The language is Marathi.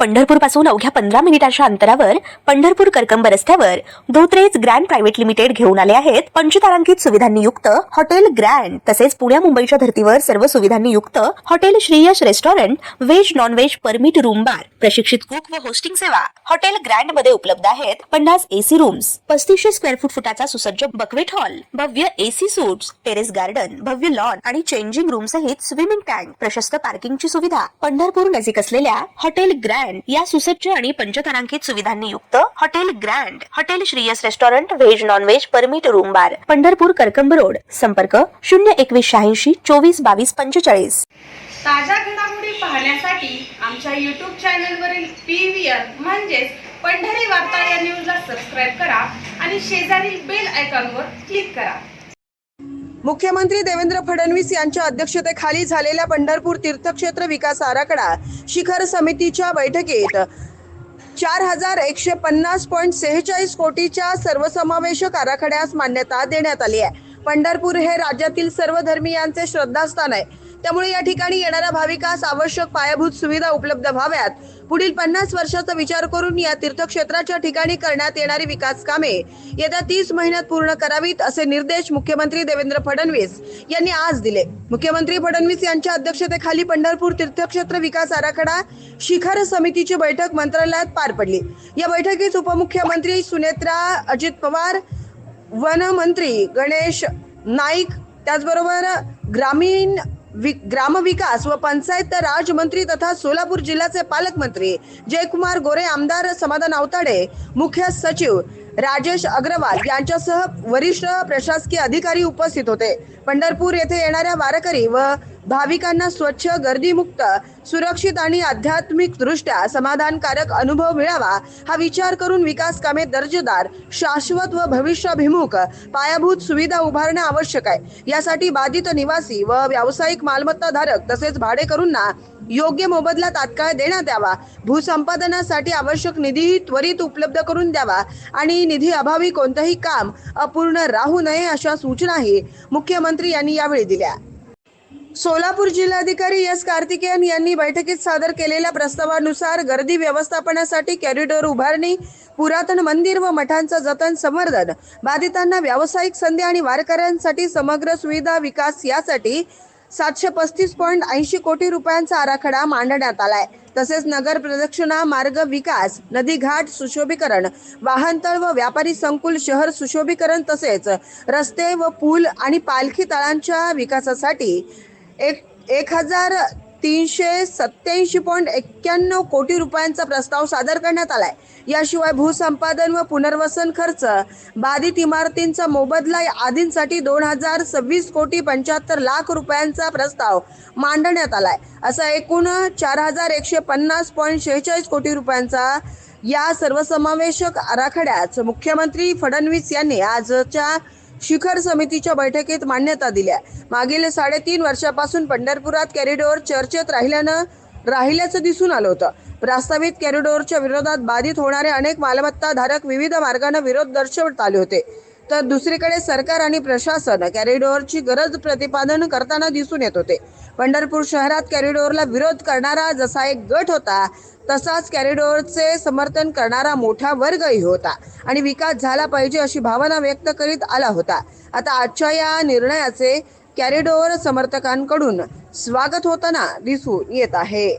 पंढरपूर पासून अवघ्या 15 मिनिटांच्या अंतरावर पंढरपूर करकंब रस्त्यावर धोत्रेज ग्रँड प्रायव्हेट लिमिटेड घेऊन आले आहेत पंचतारांकित सुविधांनी युक्त हॉटेल ग्रँड। तसेच पुण्या मुंबईच्या धर्तीवर सर्व सुविधांनी युक्त hotel Shriyash restaurant, veg non veg permit room bar, प्रशिक्षित कुक व होस्टिंग सेवा हॉटेल ग्रँड मध्ये उपलब्ध आहेत। 50 एसी रूम्स, 3500 स्क्वेअर फुटाचा सुसज्ज बकवेट हॉल, भव्य एसी सूट्स, टेरेस गार्डन, भव्य लॉन आणि चेंजिंग रूम सहित स्विमिंग टँक, प्रशस्त पार्किंगची सुविधा। पंढरपूर नजीक असलेल्या हॉटेल ग्रँड या सुसज्ज आणि पंचतारांकित सुविधांनी युक्त hotel grand, hotel Shriyas restaurant, veg non veg permit room बार, पंढरपूर करकंब रोड। संपर्क 02186 24 22 45। ताज्या घडामोडी पाहण्यासाठी आमच्या YouTube चॅनलवरील PVR म्हणजेच पंढरी वार्ता या न्यूजला सबस्क्राइब करा आणि शेजारील बेल आयकॉनवर क्लिक करा। मुख्यमंत्री देवेंद्र फडणवीस यांच्या अध्यक्षतेखाली झालेल्या पंढरपूर तीर्थक्षेत्र विकास आराखडा शिखर समितीच्या बैठकीत 4150.46 कोटीच्या सर्वसमावेशक आराखड्यास मान्यता देण्यात आली आहे। पंढरपूर हे राज्यातील सर्व धर्मीयांचे श्रद्धास्थान आहे, त्यामुळे या ठिकाणी येणाऱ्या भाविकास आवश्यक पायाभूत सुविधा उपलब्ध व्हाव्यात। पुढील 50 वर्षाचा विचार करून या तीर्थक्षेत्राच्या ठिकाणी करण्यात येणारी विकास कामे येत्या 30 महिन्यात पूर्ण करावीत, असे निर्देश मुख्यमंत्री देवेंद्र फडणवीस यांनी आज दिले। मुख्यमंत्री फडणवीस यांच्या अध्यक्षतेखाली पंढरपूर तीर्थक्षेत्र विकास आराखडा शिखर समितीची बैठक मंत्रालयात पार पडली। या बैठकीत उपमुख्यमंत्री सुनेत्रा अजित पवार, वनमंत्री गणेश नाईक, त्याचबरोबर ग्रामविकास व पंचायत राज मंत्री तथा सोलापूर जिल्ह्याचे पालकमंत्री जयकुमार गोरे, आमदार समाधान आवताडे, मुख्य सचिव राजेश अग्रवाल यांच्यासह वरिष्ठ प्रशासकीय अधिकारी उपस्थित होते। पंढरपूर येथे येणाऱ्या वारकरी व भाविकांना स्वच्छ, गर्दीमुक्त, सुरक्षित आणि आध्यात्मिक दृष्ट्या समाधानकारक अनुभव मिळावा हा विचार करून विकास कामे दर्जेदार, शाश्वत व भविष्याभिमुख पायाभूत सुविधा उभारणे आवश्यक आहे। यासाठी बाधित निवासी व व्यावसायिक मालमत्ता धारक तसेच भाडेकरूंना योग्य मोबदला तात्काळ देण्यात यावा, भूसंपादनासाठी आवश्यक निधी त्वरित उपलब्ध करून द्यावा आणि निधी अभावी कोणतेही काम अपूर्ण राहू नये अशा सूचनाही मुख्यमंत्री यांनी यावेळी दिल्या। सोलापूर जिल्हाधिकारी एस कार्तिकेयन यांनी बैठकीत सादर केलेल्या प्रस्तावानुसार गर्दी व्यवस्थापनासाठी कॉरिडॉर उभारणी, पुरातन मंदिर व मठांचं जतन संवर्धन, बाधितांना व्यावसायिक संधी आणि वारकऱ्यांसाठी समग्र सुविधा विकास यासाठी 735.80 कोटी रुपयांचा आराखडा मांडण्यात आलाय। तसेच नगर प्रदक्षिणा मार्ग विकास, नदी घाट सुशोभीकरण, वाहनतळ व व्यापारी संकुल शहर सुशोभीकरण तसेच रस्ते व पूल आणि पालखी तळांच्या विकासासाठी 1387.91 कोटी रुपयांचा प्रस्ताव सादर करण्यात आलाय। याशिवाय भूसंपादन व पुनर्वसन खर्च, बाधित इमारतींचा मोबदला आदींसाठी 2026 कोटी 75 लाख रुपयांचा प्रस्ताव मांडण्यात आलाय। असा एकूण 4150.46 कोटी रुपयांचा या सर्वसमावेशक आराखड्यास मुख्यमंत्री फडणवीस यांनी आजच्या शिखर समितीच्या बैठकीत मान्यता दिल्या। मागील 3.5 वर्षापासून पंढरपुरात कॉरिडॉर चर्चेत राहिल्याचं दिसून आलं होतं। प्रस्तावित कॉरिडॉरच्या विरोधात बाधित होणारे अनेक मालमत्ता धारक विविध मार्गाने विरोध दर्शवत आले होते, तर दुसरीकडे सरकार आणि प्रशासन कॉरिडॉरची गरज प्रतिपादन करताना दिसून येत होते। पंढरपूर शहरात कॉरिडॉरला विरोध करणारा जसा एक गट होता, तसाच कॉरिडॉरचे समर्थन करणारा मोठा वर्गही होता आणि विकास झाला पाहिजे अशी भावना व्यक्त करीत आला होता। आता आजच्या या निर्णयाचे कॉरिडॉर समर्थकांकडून स्वागत होताना दिसून येत आहे।